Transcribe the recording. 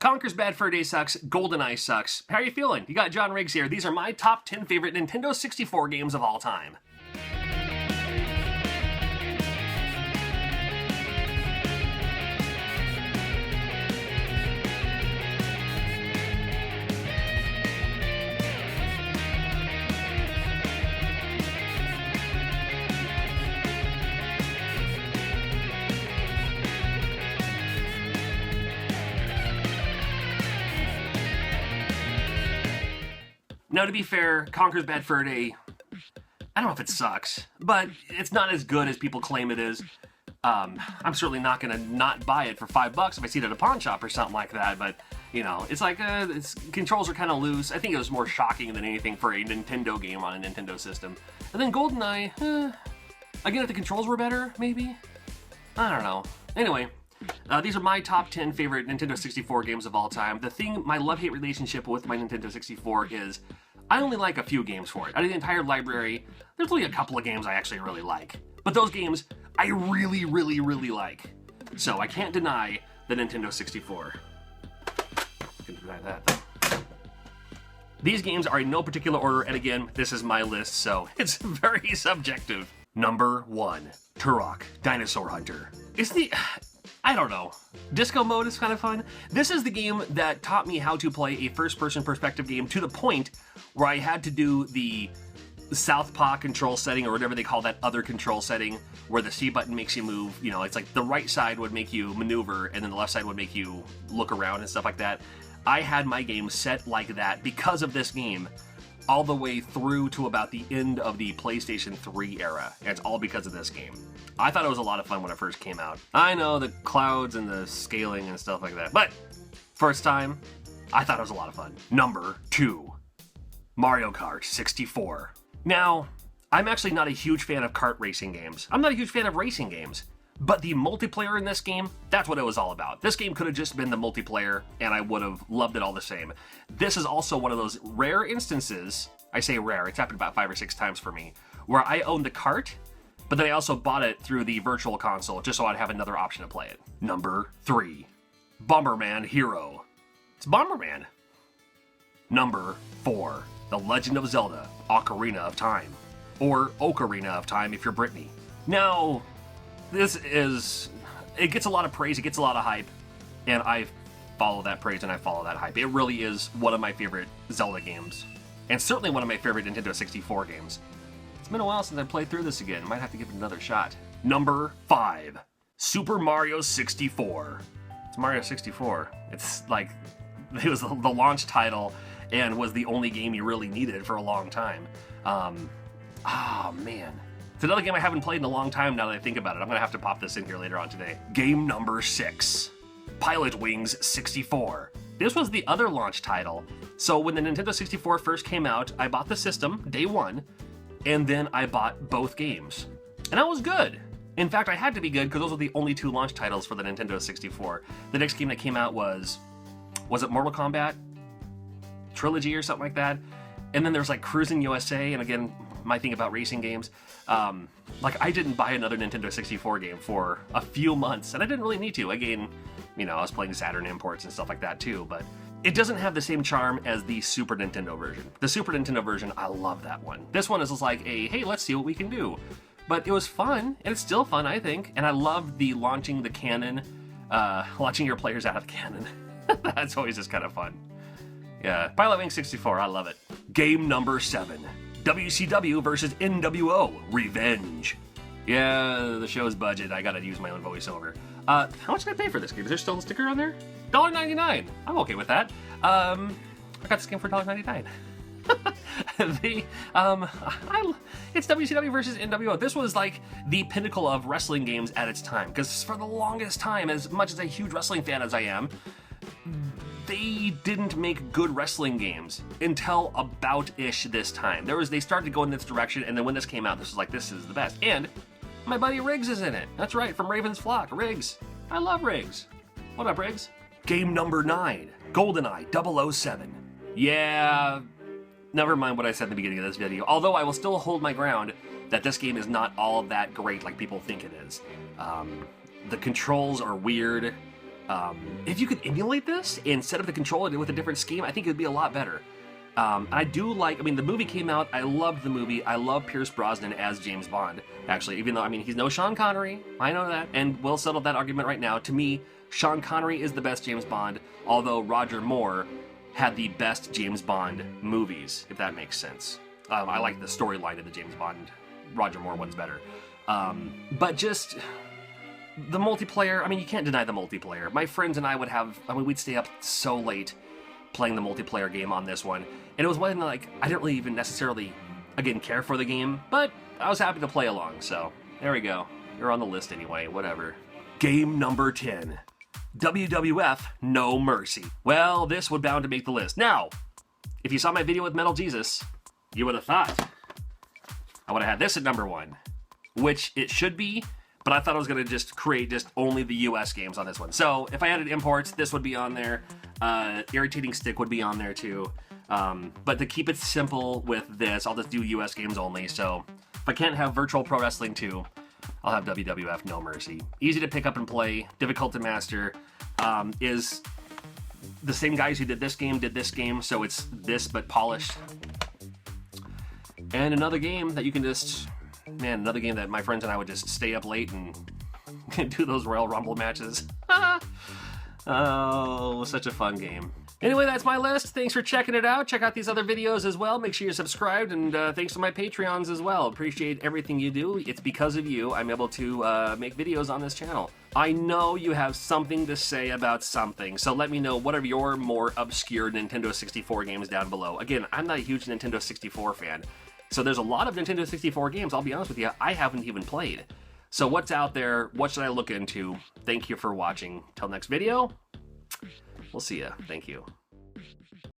Conker's Bad Fur Day sucks. Goldeneye sucks. How are you feeling? You got John Riggs here. These are my top 10 favorite Nintendo 64 games of all time. Now, to be fair, Conker's Bad Fur Day, I don't know if it sucks, but it's not as good as people claim it is. I'm certainly not going to not buy it for $5 if I see it at a pawn shop or something like that, but, you know, it's like, controls are kind of loose. I think it was more shocking than anything for a Nintendo game on a Nintendo system. And then Goldeneye, again, if the controls were better, maybe? I don't know. Anyway, these are my top 10 favorite Nintendo 64 games of all time. The thing, my love-hate relationship with my Nintendo 64 is I only like a few games for it. Out of the entire library, there's only a couple of games I actually really like. But those games, I really, really, really like. So I can't deny the Nintendo 64. I can deny that. These games are in no particular order, and again, this is my list, so it's very subjective. Number 1, Turok, Dinosaur Hunter. I don't know. Disco mode is kind of fun. This is the game that taught me how to play a first-person perspective game to the point where I had to do the Southpaw control setting, or whatever they call that other control setting, where the C button makes you move. You know, it's like the right side would make you maneuver, and then the left side would make you look around and stuff like that. I had my game set like that because of this game, all the way through to about the end of the PlayStation 3 era. And it's all because of this game. I thought it was a lot of fun when it first came out. I know the clouds and the scaling and stuff like that, but first time, I thought it was a lot of fun. Number 2, Mario Kart 64. Now, I'm actually not a huge fan of kart racing games. I'm not a huge fan of racing games, but the multiplayer in this game, that's what it was all about. This game could have just been the multiplayer, and I would have loved it all the same. This is also one of those rare instances, I say rare, it's happened about 5 or 6 times for me, where I owned the kart, but then I also bought it through the virtual console just so I'd have another option to play it. Number 3, Bomberman Hero. It's Bomberman. Number 4, The Legend of Zelda, Ocarina of Time. Or Ocarina of Time if you're Brittany. Now, it gets a lot of praise, it gets a lot of hype, and I follow that praise and I follow that hype. It really is one of my favorite Zelda games, and certainly one of my favorite Nintendo 64 games. It's been a while since I played through this again. Might have to give it another shot. Number 5, Super Mario 64. It's Mario 64. It's like, it was the launch title and was the only game you really needed for a long time. Oh man. It's another game I haven't played in a long time now that I think about it. I'm gonna have to pop this in here later on today. Game number 6, Pilotwings 64. This was the other launch title. So when the Nintendo 64 first came out, I bought the system, day 1, and then I bought both games. And that was good. In fact, I had to be good because those were the only 2 launch titles for the Nintendo 64. The next game that came out was it Mortal Kombat Trilogy or something like that? And then there's like Cruising USA, and again, my thing about racing games, like I didn't buy another Nintendo 64 game for a few months, and I didn't really need to. Again, you know, I was playing Saturn imports and stuff like that too, but it doesn't have the same charm as the Super Nintendo version. The Super Nintendo version, I love that one. This one is just like a, hey, let's see what we can do. But it was fun, and it's still fun, I think, and I love the launching the cannon, launching your players out of the cannon. That's always just kind of fun. Yeah, Pilotwings 64, I love it. Game number 7, WCW versus NWO, Revenge. Yeah, the show's budget, I gotta use my own voiceover. How much did I pay for this game? Is there still a sticker on there? $1.99. I'm okay with that. I got this game for $1.99. It's WCW versus NWO. This was like the pinnacle of wrestling games at its time, because for the longest time, as much as a huge wrestling fan as I am, they didn't make good wrestling games until about-ish this time. They started to go in this direction, and then when this came out, this was like, this is the best. And my buddy Riggs is in it. That's right, from Raven's Flock, Riggs. I love Riggs. What up, Riggs? Game number 9, Goldeneye 007. Yeah, never mind what I said in the beginning of this video, although I will still hold my ground that this game is not all that great like people think it is. The controls are weird. If you could emulate this and set up the controller with a different scheme, I think it would be a lot better. I do like, I mean, the movie came out, I loved the movie, I love Pierce Brosnan as James Bond, actually, even though, I mean, he's no Sean Connery, I know that, and we'll settle that argument right now. To me, Sean Connery is the best James Bond, although Roger Moore had the best James Bond movies, if that makes sense. I like the storyline of the James Bond, Roger Moore one's better. But just, the multiplayer, I mean, you can't deny the multiplayer. My friends and I would have, I mean, we'd stay up so late playing the multiplayer game on this one. And it was one, like, I didn't really even necessarily, again, care for the game, but I was happy to play along, so there we go. You're on the list anyway, whatever. Game number 10. WWF No Mercy. Well, this would bound to make the list. Now, if you saw my video with Metal Jesus, you would have thought I would have had this at number 1, which it should be, but I thought I was going to just create just only the US games on this one. So if I added imports, this would be on there. Irritating Stick would be on there too. But to keep it simple with this, I'll just do US games only. So if I can't have Virtual Pro Wrestling 2, I'll have WWF No Mercy. Easy to pick up and play, difficult to master. Is the same guys who did this game, so it's this but polished. And another game that you can just, man, another game that my friends and I would just stay up late and do those Royal Rumble matches. Oh, such a fun game. Anyway, that's my list. Thanks for checking it out. Check out these other videos as well. Make sure you're subscribed, and thanks to my Patreons as well. Appreciate everything you do. It's because of you I'm able to make videos on this channel. I know you have something to say about something, so let me know what are your more obscure Nintendo 64 games down below. Again, I'm not a huge Nintendo 64 fan, so there's a lot of Nintendo 64 games, I'll be honest with you, I haven't even played. So what's out there? What should I look into? Thank you for watching. Till next video, we'll see ya. Thank you.